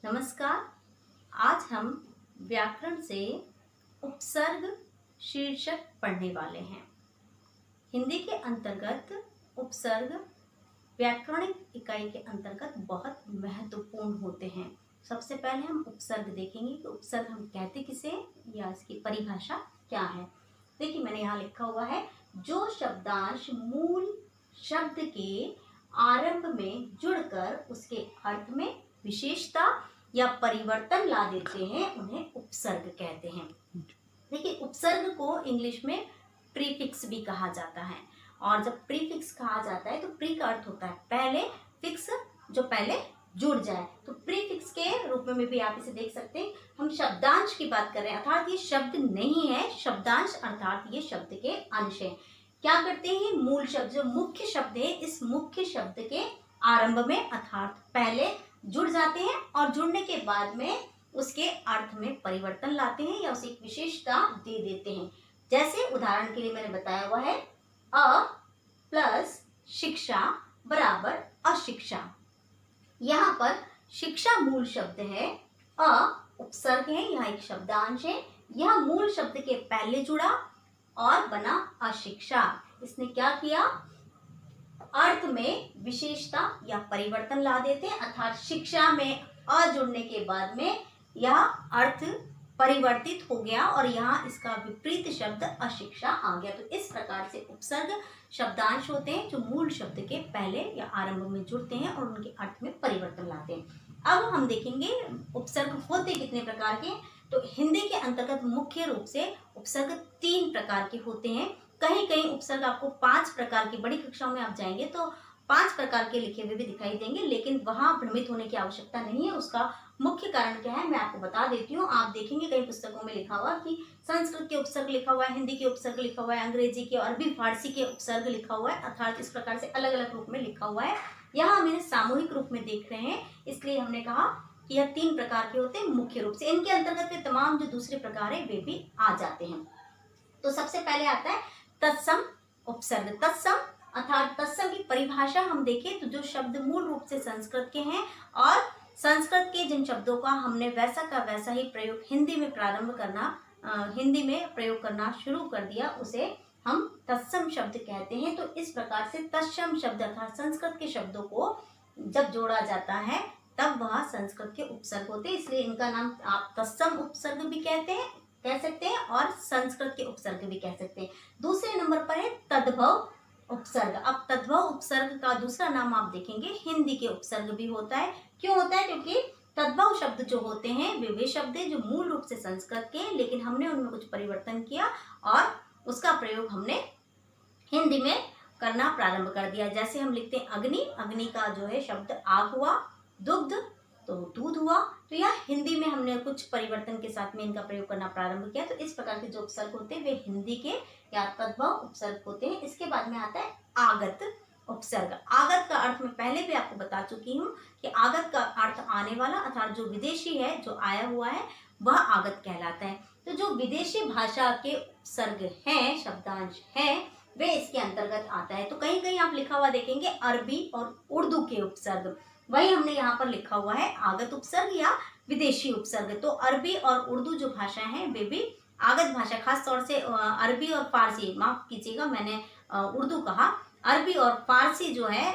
नमस्कार। आज हम व्याकरण से उपसर्ग शीर्षक पढ़ने वाले हैं। हिंदी के अंतर्गत उपसर्ग व्याकरणिक इकाई के अंतर्गत बहुत महत्वपूर्ण होते हैं। सबसे पहले हम उपसर्ग देखेंगे कि उपसर्ग हम कहते किसे हैं या इसकी परिभाषा क्या है। देखिए, मैंने यहाँ लिखा हुआ है, जो शब्दांश मूल शब्द के आरंभ में जुड़कर उसके अर्थ में विशेषता या परिवर्तन ला देते हैं उन्हें उपसर्ग कहते हैं। देखिए, उपसर्ग को इंग्लिश में प्रीफिक्स भी कहा जाता है। और जब प्रीफिक्स कहा जाता है तो प्री का अर्थ होता है पहले, फिक्स जो पहले जुड़ जाए, तो प्रीफिक्स के रूप में भी आप इसे देख सकते हैं। हम शब्दांश की बात कर रहे हैं, अर्थात ये शब्द नहीं है, शब्दांश अर्थात ये शब्द के अंश है। क्या करते हैं, मूल शब्द जो मुख्य शब्द है, इस मुख्य शब्द के आरंभ में अर्थात पहले जुड़ जाते हैं और जुड़ने के बाद में उसके अर्थ में परिवर्तन लाते हैं या उसे एक विशेषता दे देते हैं। जैसे उदाहरण के लिए मैंने बताया हुआ है, अ प्लस शिक्षा बराबर अशिक्षा। यहाँ पर शिक्षा मूल शब्द है, अ उपसर्ग है, यहाँ एक शब्दांश है, यह मूल शब्द के पहले जुड़ा और बना अशिक्षा। इसने क्या किया, अर्थ में विशेषता या परिवर्तन ला देते हैं, अर्थात शिक्षा में अ जुड़ने के बाद में यह अर्थ परिवर्तित हो गया और यहाँ इसका विपरीत शब्द अशिक्षा आ गया। तो इस प्रकार से उपसर्ग शब्दांश होते हैं जो मूल शब्द के पहले या आरंभ में जुड़ते हैं और उनके अर्थ में परिवर्तन लाते हैं। अब हम देखेंगे उपसर्ग होते कितने प्रकार के। तो हिंदी के अंतर्गत मुख्य रूप से उपसर्ग 3 प्रकार के होते हैं। कहीं कहीं उपसर्ग आपको 5 प्रकार की, बड़ी कक्षाओं में आप जाएंगे तो 5 प्रकार के लिखे हुए भी दिखाई देंगे, लेकिन वहां भ्रमित होने की आवश्यकता नहीं है। उसका मुख्य कारण क्या है मैं आपको बता देती हूँ। आप देखेंगे कई पुस्तकों में लिखा हुआ कि संस्कृत के उपसर्ग लिखा हुआ है, हिंदी के उपसर्ग लिखा हुआ है, अंग्रेजी के, अरबी फारसी के उपसर्ग लिखा हुआ है, अर्थात इस प्रकार से अलग अलग रूप में लिखा हुआ है। यहाँ हम इन्हें सामूहिक रूप में देख रहे हैं, इसलिए हमने कहा कि यह 3 प्रकार के होते हैं मुख्य रूप से। इनके अंतर्गत के तमाम जो दूसरे प्रकार है वे भी आ जाते हैं। तो सबसे पहले आता है तत्सम उपसर्ग। तत्सम अर्थात तत्सम की परिभाषा हम देखें तो जो शब्द मूल रूप से संस्कृत के हैं और संस्कृत के जिन शब्दों का हमने वैसा का वैसा ही प्रयोग हिंदी में हिंदी में प्रयोग करना शुरू कर दिया, उसे हम तत्सम शब्द कहते हैं। तो इस प्रकार से तत्सम शब्द अर्थात संस्कृत के शब्दों को जब जोड़ा जाता है तब वह संस्कृत के उपसर्ग होते हैं, इसलिए इनका नाम आप तत्सम उपसर्ग भी कह सकते हैं और संस्कृत के उपसर्ग भी कह सकते हैं। दूसरे नंबर पर है तद्भव उपसर्ग। अब तद्भव उपसर्ग का दूसरा नाम आप देखेंगे हिंदी के उपसर्ग भी होता है। क्यों होता है, क्योंकि तद्भव शब्द जो होते हैं वे शब्द हैं जो मूल रूप से संस्कृत के, लेकिन हमने उनमें कुछ परिवर्तन किया और उसका प्रयोग हमने हिंदी में करना प्रारंभ कर दिया। जैसे हम लिखते हैं अग्नि, अग्नि का जो है शब्द आग हुआ, दुग्ध तो दूध हुआ। तो यह हिंदी में हमने कुछ परिवर्तन के साथ में इनका प्रयोग करना प्रारंभ किया। तो इस प्रकार के जो उपसर्ग होते हैं वे हिंदी के या तद्भव उपसर्ग होते हैं। इसके बाद में आता है आगत उपसर्ग। आगत का अर्थ मैं पहले भी आपको बता चुकी हूँ कि आगत का अर्थ आने वाला, अर्थात जो विदेशी है, जो आया हुआ है, वह आगत कहलाता है। तो जो विदेशी भाषा के उपसर्ग हैं, शब्दांश हैं, वे इसके अंतर्गत आता है। तो कहीं कहीं आप लिखा हुआ देखेंगे अरबी और उर्दू के उपसर्ग, वही हमने यहाँ पर लिखा हुआ है आगत उपसर्ग या विदेशी उपसर्ग। तो अरबी और उर्दू जो भाषा हैं वे भी आगत भाषा, खास तौर से अरबी और फारसी, माफ कीजिएगा मैंने उर्दू कहा, अरबी और फारसी जो है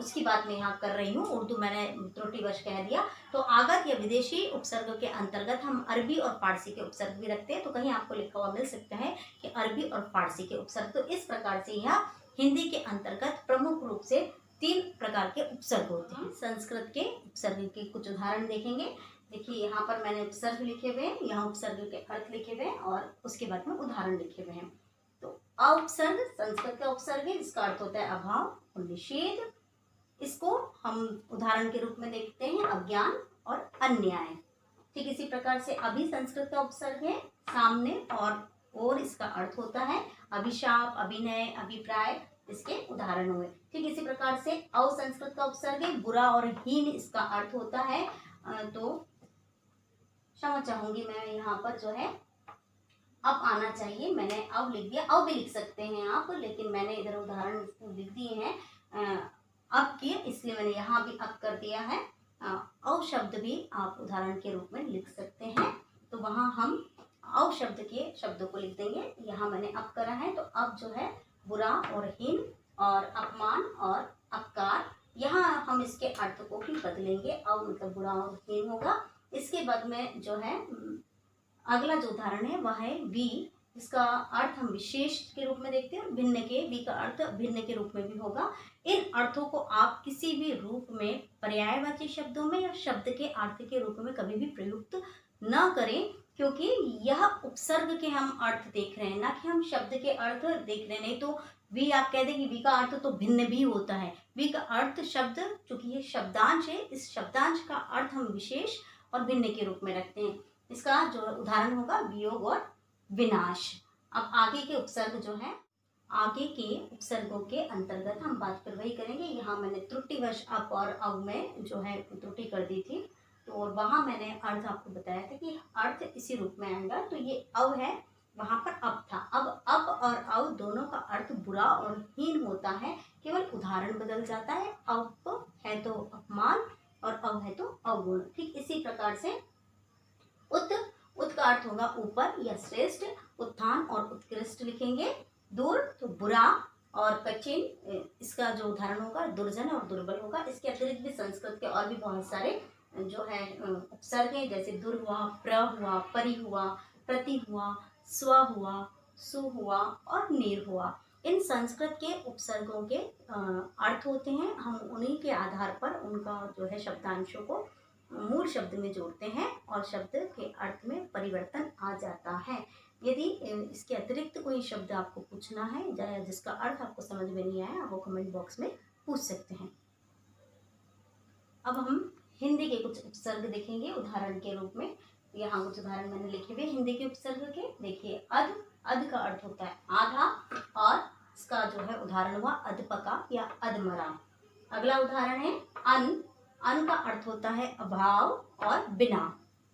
उसकी बात मैं यहाँ कर रही हूँ, उर्दू मैंने त्रुटिवश कह दिया। तो आगत या विदेशी उपसर्ग के अंतर्गत हम अरबी और फारसी के उपसर्ग भी रखते हैं। तो कहीं आपको लिखा हुआ मिल सकता है कि अरबी और फारसी के उपसर्ग। तो इस प्रकार से यह हिंदी के अंतर्गत प्रमुख रूप से 3 प्रकार के उपसर्ग होते हैं। संस्कृत के उपसर्ग के कुछ उदाहरण देखेंगे। देखिए, यहाँ पर मैंने उपसर्ग लिखे हुए हैं, यहाँ उपसर्ग के अर्थ लिखे हुए हैं और उसके बाद में उदाहरण लिखे हुए हैं। तो अ उपसर्ग संस्कृत का उपसर्ग है जिसका अर्थ होता है अभाव और निषेध। इसको हम उदाहरण के रूप में देखते हैं अज्ञान और अन्याय। ठीक इसी प्रकार से अभि संस्कृत का उपसर्ग है, सामने और इसका अर्थ होता है अभिशाप, अभिनय, अभिप्राय, इसके उदाहरण हुए। ठीक इसी प्रकार से असंस्कृत का उपसर्ग है बुरा और हीन, इसका अर्थ होता है तो क्षमा चाहूंगी मैं, यहाँ पर जो है अब आना चाहिए, मैंने अब लिख दिया, अब भी लिख सकते हैं आप, लेकिन मैंने इधर उदाहरण लिख दिए हैं अब के, इसलिए मैंने यहाँ भी अब कर दिया है। औ शब्द भी आप उदाहरण के रूप में लिख सकते हैं। तो वहाँ हम औ शब्द के शब्दों को लिख देंगे। यहाँ मैंने अब करा है, तो अब जो है बुरा और हीन और अपमान और अपकार, यहाँ हम इसके अर्थ को भी बदलेंगे। अब मतलब बुरा और हीन होगा। इसके बाद में जो है अगला जो उदाहरण है वह है वी, इसका अर्थ हम विशेष के रूप में देखते हैं। भिन्न के, वी का अर्थ भिन्न के रूप में भी होगा। इन अर्थों को आप किसी भी रूप में पर्यायवाची शब्दों में या शब्द के अर्थ के रूप में कभी भी प्रयुक्त न करें, क्योंकि यह उपसर्ग के हम अर्थ देख रहे हैं, ना कि हम शब्द के अर्थ देख रहे हैं। नहीं तो वी आप कह देंगे वी का अर्थ तो भिन्न भी होता है। वी का अर्थ शब्द, चूंकि ये शब्दांश है, इस शब्दांश का अर्थ हम विशेष और भिन्न के रूप में रखते हैं। इसका जो उदाहरण होगा वियोग और विनाश। अब आगे के उपसर्ग जो है, आगे के उपसर्गों के अंतर्गत हम बात फिर वही करेंगे। यहाँ मैंने त्रुटिवश अप और अव में जो है त्रुटि कर दी थी, तो और वहाँ मैंने अर्थ आपको बताया था कि अर्थ इसी रूप में आएगा। तो ये अव है, वहाँ पर अब था। अब और अव दोनों का अर्थ बुरा और हीन होता है, केवल उदाहरण बदल जाता है। अव है तो अपमान और अव है तो अवगुण। ठीक इसी प्रकार से उत का अर्थ होगा ऊपर या श्रेष्ठ, उत्थान और उत्कृष्ट लिखेंगे। दूर तो बुरा और कठिन, इसका जो उदाहरण होगा दुर्जन और दुर्बल होगा। इसके अतिरिक्त भी संस्कृत के और भी बहुत सारे जो है उपसर्ग हैं, जैसे दुर हुआ, प्र हुआ, परि हुआ, प्रति हुआ, स्व हुआ, सु हुआ और नीर हुआ। इन संस्कृत के उपसर्गों के अर्थ होते हैं। हम उन्हीं के आधार पर उनका जो है शब्दांशों को मूल शब्द में जोड़ते हैं और शब्द के अर्थ में परिवर्तन आ जाता है। यदि इसके अतिरिक्त कोई शब्द आपको पूछना है या जिसका अर्थ आपको समझ में नहीं आया, आप वो कमेंट बॉक्स में पूछ सकते हैं। अब हम हिंदी के कुछ उपसर्ग देखेंगे उदाहरण के रूप में। यहाँ कुछ उदाहरण मैंने लिखे हुए हिंदी के उपसर्ग के। देखिए अध का अर्थ होता है आधा, और इसका जो है उदाहरण हुआ अधपका या अधमरा। अगला उदाहरण है अन का अर्थ होता है अभाव और बिना।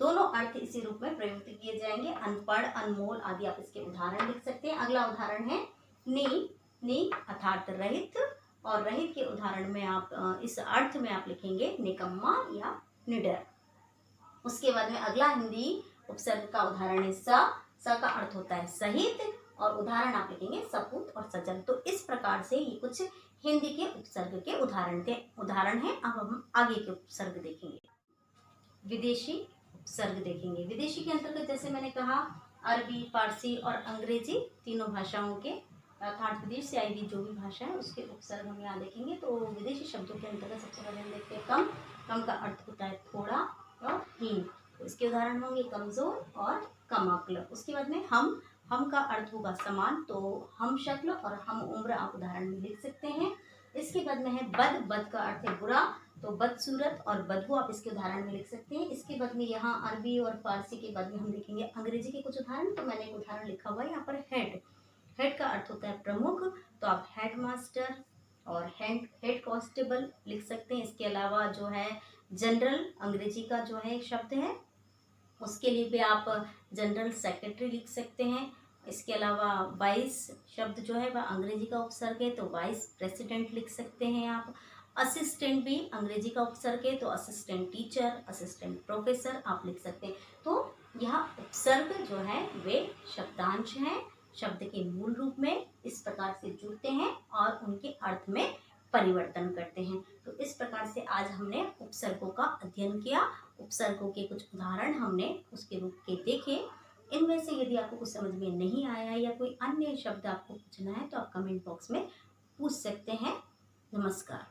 दोनों अर्थ इसी रूप में प्रयुक्त किए जाएंगे। अनपढ़, अनमोल आदि आप इसके उदाहरण लिख सकते हैं। अगला उदाहरण है नी अर्थात रहित, और रहित के उदाहरण में आप इस अर्थ में आप लिखेंगे निकम्मा या निडर। उसके बाद में अगला हिंदी उपसर्ग का उदाहरण है स का अर्थ होता है सहित, और उदाहरण आप लिखेंगे सपूत और सजल। तो इस प्रकार से ये कुछ हिंदी के उपसर्ग के उदाहरण हैं। अब हम आगे के उपसर्ग देखेंगे। विदेशी उपसर्ग देखेंगे। विदेशी के अंतर्गत जैसे मैंने कहा अरबी, फारसी और अंग्रेजी तीनों भाषाओं के अर्थात विदेश से आई हुई जो भी भाषा है उसके उपसर्ग हम यहाँ देखेंगे। तो विदेशी शब्दों के अंतर्गत सबसे पहले हम देखते हैं कम का अर्थ होता है थोड़ा और हीन। तो इसके उदाहरण होंगे कमजोर और कम अक्ल। उसके बाद में हम का अर्थ होगा समान, तो हम शक्ल और हम उम्र आप उदाहरण में लिख सकते हैं। इसके बाद में है बद का अर्थ है बुरा, तो बदसूरत और बदबू आप इसके उदाहरण में लिख सकते हैं। इसके बाद में यहाँ अरबी और फारसी के बाद में हम देखेंगे अंग्रेजी के कुछ उदाहरण। तो मैंने एक उदाहरण लिखा हुआ है यहाँ पर हेड का अर्थ होता है प्रमुख, तो आप हेड मास्टर और हेड कांस्टेबल लिख सकते हैं। इसके अलावा जो है जनरल अंग्रेजी का जो है एक शब्द है, उसके लिए भी आप जनरल सेक्रेटरी लिख सकते हैं। इसके अलावा वाइस शब्द जो है वह अंग्रेजी का उपसर्ग है, तो वाइस प्रेसिडेंट लिख सकते हैं आप। असिस्टेंट भी अंग्रेजी का उपसर्ग है, तो असिस्टेंट टीचर, असिस्टेंट प्रोफेसर आप लिख सकते हैं। तो यह उपसर्ग जो है वे शब्दांश हैं, शब्द के मूल रूप में इस प्रकार से जुड़ते हैं और उनके अर्थ में परिवर्तन करते हैं। तो इस प्रकार से आज हमने उपसर्गों का अध्ययन किया। उपसर्गों के कुछ उदाहरण हमने उसके रूप के देखे। इनमें से यदि आपको कुछ समझ में नहीं आया या कोई अन्य शब्द आपको पूछना है तो आप कमेंट बॉक्स में पूछ सकते हैं। नमस्कार।